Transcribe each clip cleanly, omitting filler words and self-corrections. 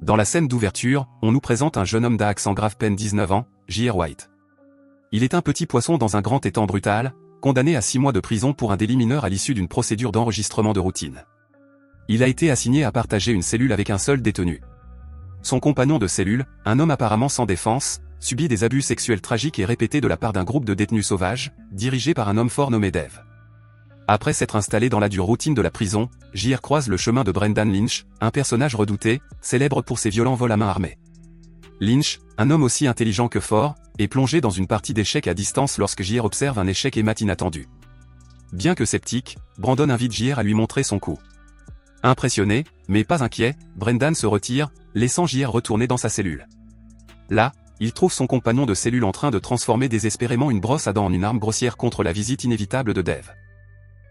Dans la scène d'ouverture, on nous présente un jeune homme d'accent grave peine 19 ans, J.R. White. Il est un petit poisson dans un grand étang brutal, condamné à 6 mois de prison pour un délit mineur à l'issue d'une procédure d'enregistrement de routine. Il a été assigné à partager une cellule avec un seul détenu. Son compagnon de cellule, un homme apparemment sans défense, subit des abus sexuels tragiques et répétés de la part d'un groupe de détenus sauvages, dirigé par un homme fort nommé Dave. Après s'être installé dans la dure routine de la prison, J.R. croise le chemin de Brendan Lynch, un personnage redouté, célèbre pour ses violents vols à main armée. Lynch, un homme aussi intelligent que fort, est plongé dans une partie d'échecs à distance lorsque J.R. observe un échec et mat inattendu. Bien que sceptique, Brandon invite J.R. à lui montrer son coup. Impressionné, mais pas inquiet, Brendan se retire, laissant J.R. retourner dans sa cellule. Là, il trouve son compagnon de cellule en train de transformer désespérément une brosse à dents en une arme grossière contre la visite inévitable de Dave.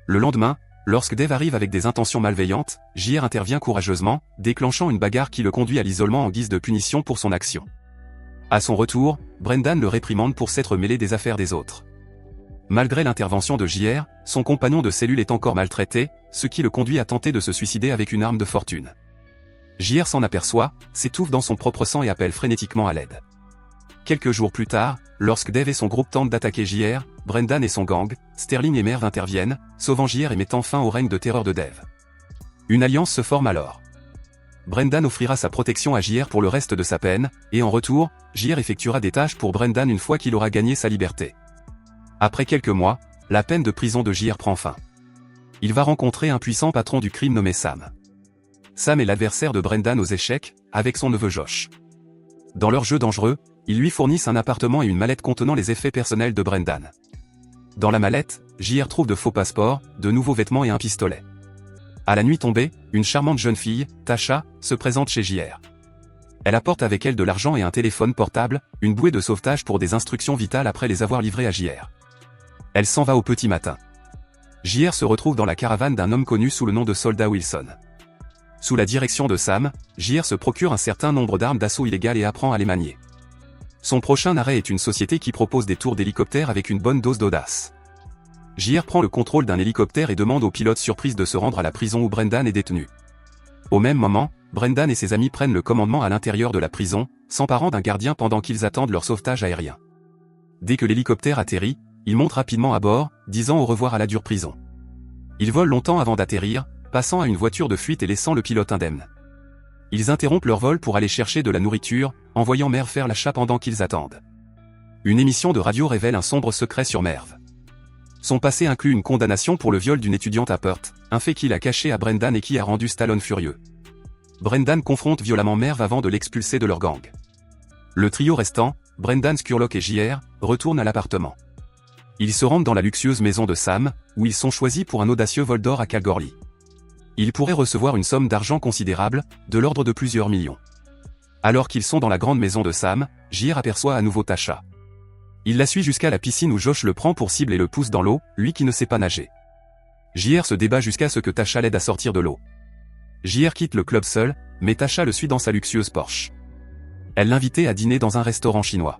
Le lendemain, lorsque Dave arrive avec des intentions malveillantes, J.R. intervient courageusement, déclenchant une bagarre qui le conduit à l'isolement en guise de punition pour son action. À son retour, Brendan le réprimande pour s'être mêlé des affaires des autres. Malgré l'intervention de J.R., son compagnon de cellule est encore maltraité, ce qui le conduit à tenter de se suicider avec une arme de fortune. J.R. s'en aperçoit, s'étouffe dans son propre sang et appelle frénétiquement à l'aide. Quelques jours plus tard, lorsque Dave et son groupe tentent d'attaquer J.R., Brendan et son gang, Sterling et Merv interviennent, sauvant J.R. et mettant fin au règne de terreur de Dave. Une alliance se forme alors. Brendan offrira sa protection à J.R. pour le reste de sa peine, et en retour, J.R. effectuera des tâches pour Brendan une fois qu'il aura gagné sa liberté. Après quelques mois, la peine de prison de J.R. prend fin. Il va rencontrer un puissant patron du crime nommé Sam. Sam est l'adversaire de Brendan aux échecs, avec son neveu Josh. Dans leur jeu dangereux, ils lui fournissent un appartement et une mallette contenant les effets personnels de Brendan. Dans la mallette, J.R. trouve de faux passeports, de nouveaux vêtements et un pistolet. À la nuit tombée, une charmante jeune fille, Tasha, se présente chez J.R. Elle apporte avec elle de l'argent et un téléphone portable, une bouée de sauvetage pour des instructions vitales après les avoir livrées à J.R. Elle s'en va au petit matin. J.R. se retrouve dans la caravane d'un homme connu sous le nom de Soldat Wilson. Sous la direction de Sam, J.R. se procure un certain nombre d'armes d'assaut illégales et apprend à les manier. Son prochain arrêt est une société qui propose des tours d'hélicoptère avec une bonne dose d'audace. J.R. prend le contrôle d'un hélicoptère et demande au pilote surprise de se rendre à la prison où Brendan est détenu. Au même moment, Brendan et ses amis prennent le commandement à l'intérieur de la prison, s'emparant d'un gardien pendant qu'ils attendent leur sauvetage aérien. Dès que l'hélicoptère atterrit, ils montent rapidement à bord, disant au revoir à la dure prison. Ils volent longtemps avant d'atterrir, passant à une voiture de fuite et laissant le pilote indemne. Ils interrompent leur vol pour aller chercher de la nourriture, envoyant Merv faire l'achat pendant qu'ils attendent. Une émission de radio révèle un sombre secret sur Merv. Son passé inclut une condamnation pour le viol d'une étudiante à Perth, un fait qu'il a caché à Brendan et qui a rendu Stallone furieux. Brendan confronte violemment Merv avant de l'expulser de leur gang. Le trio restant, Brendan, Scurlock et J.R., retournent à l'appartement. Ils se rendent dans la luxueuse maison de Sam, où ils sont choisis pour un audacieux vol d'or à Kalgoorlie. Ils pourraient recevoir une somme d'argent considérable, de l'ordre de plusieurs millions. Alors qu'ils sont dans la grande maison de Sam, J.R. aperçoit à nouveau Tasha. Il la suit jusqu'à la piscine où Josh le prend pour cible et le pousse dans l'eau, lui qui ne sait pas nager. J.R. se débat jusqu'à ce que Tasha l'aide à sortir de l'eau. J.R. quitte le club seul, mais Tasha le suit dans sa luxueuse Porsche. Elle l'invitait à dîner dans un restaurant chinois.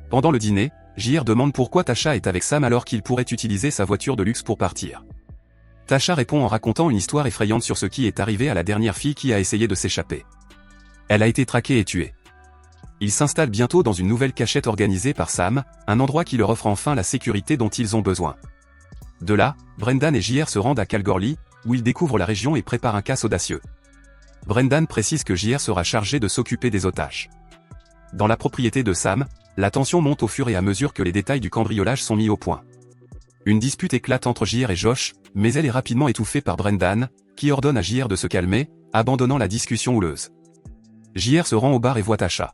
Pendant le dîner, J.R. demande pourquoi Tasha est avec Sam alors qu'il pourrait utiliser sa voiture de luxe pour partir. Tasha répond en racontant une histoire effrayante sur ce qui est arrivé à la dernière fille qui a essayé de s'échapper. Elle a été traquée et tuée. Ils s'installent bientôt dans une nouvelle cachette organisée par Sam, un endroit qui leur offre enfin la sécurité dont ils ont besoin. De là, Brendan et J.R. se rendent à Kalgoorlie, où ils découvrent la région et préparent un casse audacieux. Brendan précise que J.R. sera chargé de s'occuper des otages. Dans la propriété de Sam, la tension monte au fur et à mesure que les détails du cambriolage sont mis au point. Une dispute éclate entre J.R. et Josh, mais elle est rapidement étouffée par Brendan, qui ordonne à J.R. de se calmer, abandonnant la discussion houleuse. J.R. se rend au bar et voit Tasha.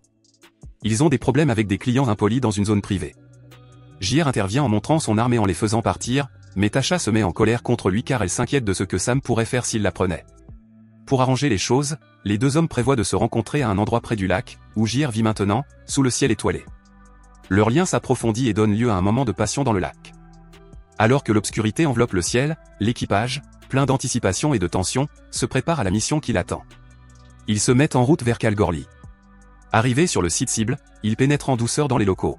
Ils ont des problèmes avec des clients impolis dans une zone privée. J.R. intervient en montrant son arme et en les faisant partir, mais Tasha se met en colère contre lui car elle s'inquiète de ce que Sam pourrait faire s'il la prenait. Pour arranger les choses, les deux hommes prévoient de se rencontrer à un endroit près du lac, où J.R. vit maintenant, sous le ciel étoilé. Leur lien s'approfondit et donne lieu à un moment de passion dans le lac. Alors que l'obscurité enveloppe le ciel, l'équipage, plein d'anticipation et de tension, se prépare à la mission qui l'attend. Ils se mettent en route vers Kalgoorlie. Arrivés sur le site cible, ils pénètrent en douceur dans les locaux.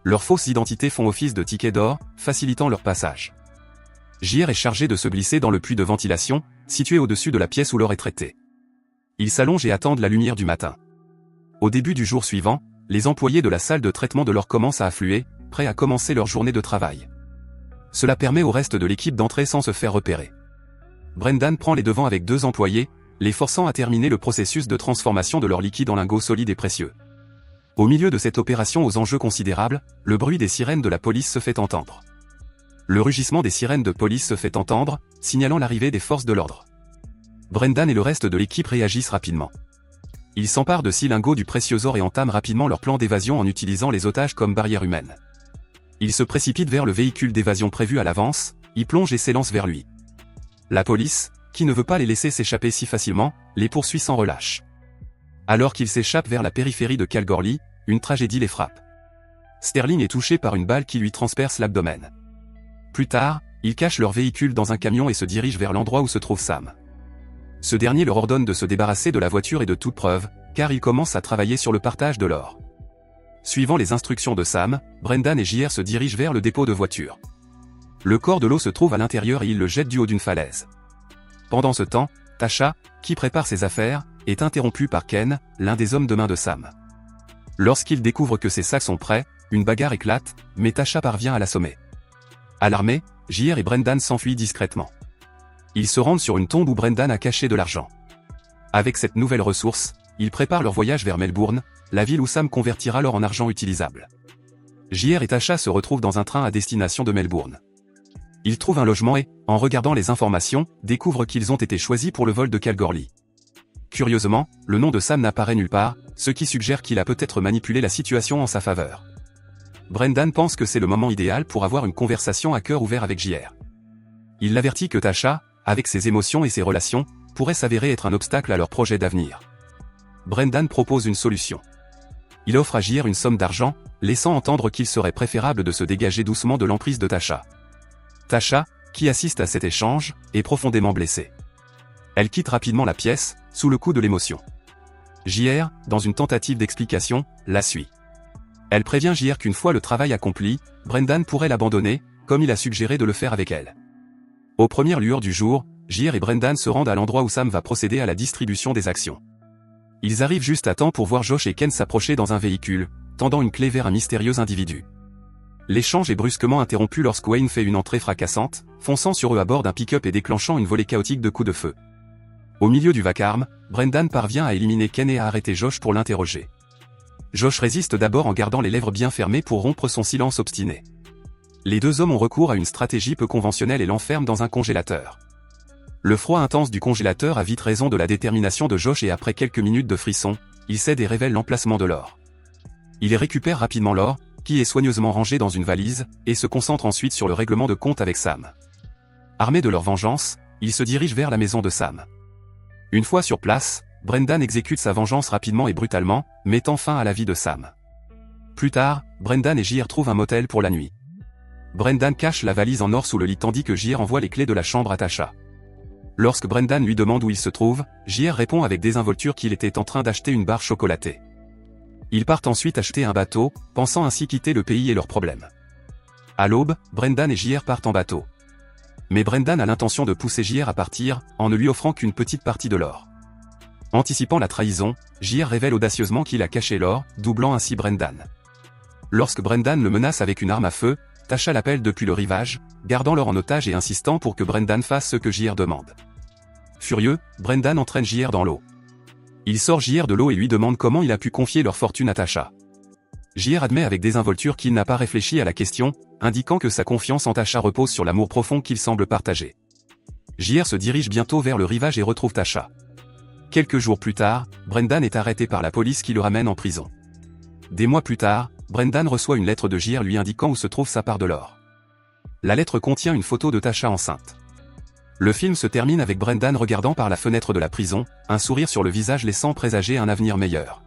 Leurs fausses identités font office de tickets d'or, facilitant leur passage. J.R. est chargé de se glisser dans le puits de ventilation, situé au-dessus de la pièce où l'or est traité. Ils s'allongent et attendent la lumière du matin. Au début du jour suivant, les employés de la salle de traitement de l'or commencent à affluer, prêts à commencer leur journée de travail. Cela permet au reste de l'équipe d'entrer sans se faire repérer. Brendan prend les devants avec 2 employés, les forçant à terminer le processus de transformation de leur liquide en lingots solides et précieux. Au milieu de cette opération aux enjeux considérables, le bruit des sirènes de la police se fait entendre. Le rugissement des sirènes de police se fait entendre, signalant l'arrivée des forces de l'ordre. Brendan et le reste de l'équipe réagissent rapidement. Ils s'emparent de 6 lingots du précieux or et entament rapidement leur plan d'évasion en utilisant les otages comme barrière humaine. Ils se précipitent vers le véhicule d'évasion prévu à l'avance, y plongent et s'élancent vers lui. La police, qui ne veut pas les laisser s'échapper si facilement, les poursuit sans relâche. Alors qu'ils s'échappent vers la périphérie de Kalgoorlie, une tragédie les frappe. Sterling est touché par une balle qui lui transperce l'abdomen. Plus tard, ils cachent leur véhicule dans un camion et se dirigent vers l'endroit où se trouve Sam. Ce dernier leur ordonne de se débarrasser de la voiture et de toute preuve, car ils commencent à travailler sur le partage de l'or. Suivant les instructions de Sam, Brendan et JR se dirigent vers le dépôt de voiture. Le corps de l'eau se trouve à l'intérieur et ils le jettent du haut d'une falaise. Pendant ce temps, Tasha, qui prépare ses affaires, est interrompue par Ken, l'un des hommes de main de Sam. Lorsqu'il découvre que ses sacs sont prêts, une bagarre éclate, mais Tasha parvient à l'assommer. Alarmés, JR et Brendan s'enfuient discrètement. Ils se rendent sur une tombe où Brendan a caché de l'argent. Avec cette nouvelle ressource, ils préparent leur voyage vers Melbourne, la ville où Sam convertira l'or en argent utilisable. JR et Tasha se retrouvent dans un train à destination de Melbourne. Ils trouvent un logement et, en regardant les informations, découvrent qu'ils ont été choisis pour le vol de Kalgoorlie. Curieusement, le nom de Sam n'apparaît nulle part, ce qui suggère qu'il a peut-être manipulé la situation en sa faveur. Brendan pense que c'est le moment idéal pour avoir une conversation à cœur ouvert avec JR. Il l'avertit que Tasha, avec ses émotions et ses relations, pourrait s'avérer être un obstacle à leur projet d'avenir. Brendan propose une solution. Il offre à JR une somme d'argent, laissant entendre qu'il serait préférable de se dégager doucement de l'emprise de Tasha. Tasha, qui assiste à cet échange, est profondément blessée. Elle quitte rapidement la pièce, sous le coup de l'émotion. JR, dans une tentative d'explication, la suit. Elle prévient JR qu'une fois le travail accompli, Brendan pourrait l'abandonner, comme il a suggéré de le faire avec elle. Aux premières lueurs du jour, JR et Brendan se rendent à l'endroit où Sam va procéder à la distribution des actions. Ils arrivent juste à temps pour voir Josh et Ken s'approcher dans un véhicule, tendant une clé vers un mystérieux individu. L'échange est brusquement interrompu lorsque Wayne fait une entrée fracassante, fonçant sur eux à bord d'un pick-up et déclenchant une volée chaotique de coups de feu. Au milieu du vacarme, Brendan parvient à éliminer Ken et à arrêter Josh pour l'interroger. Josh résiste d'abord en gardant les lèvres bien fermées pour rompre son silence obstiné. Les 2 hommes ont recours à une stratégie peu conventionnelle et l'enferment dans un congélateur. Le froid intense du congélateur a vite raison de la détermination de Josh et après quelques minutes de frisson, il cède et révèle l'emplacement de l'or. Il récupère rapidement l'or, qui est soigneusement rangé dans une valise, et se concentre ensuite sur le règlement de compte avec Sam. Armés de leur vengeance, ils se dirigent vers la maison de Sam. Une fois sur place, Brendan exécute sa vengeance rapidement et brutalement, mettant fin à la vie de Sam. Plus tard, Brendan et JR trouvent un motel pour la nuit. Brendan cache la valise en or sous le lit tandis que JR envoie les clés de la chambre à Tasha. Lorsque Brendan lui demande où il se trouve, JR répond avec désinvolture qu'il était en train d'acheter une barre chocolatée. Ils partent ensuite acheter un bateau, pensant ainsi quitter le pays et leurs problèmes. À l'aube, Brendan et JR partent en bateau. Mais Brendan a l'intention de pousser JR à partir, en ne lui offrant qu'une petite partie de l'or. Anticipant la trahison, JR révèle audacieusement qu'il a caché l'or, doublant ainsi Brendan. Lorsque Brendan le menace avec une arme à feu, Tasha l'appelle depuis le rivage, gardant l'or en otage et insistant pour que Brendan fasse ce que JR demande. Furieux, Brendan entraîne JR dans l'eau. Il sort JR de l'eau et lui demande comment il a pu confier leur fortune à Tasha. JR admet avec désinvolture qu'il n'a pas réfléchi à la question, indiquant que sa confiance en Tasha repose sur l'amour profond qu'il semble partager. JR se dirige bientôt vers le rivage et retrouve Tasha. Quelques jours plus tard, Brendan est arrêté par la police qui le ramène en prison. Des mois plus tard, Brendan reçoit une lettre de JR lui indiquant où se trouve sa part de l'or. La lettre contient une photo de Tasha enceinte. Le film se termine avec Brendan regardant par la fenêtre de la prison, un sourire sur le visage laissant présager un avenir meilleur.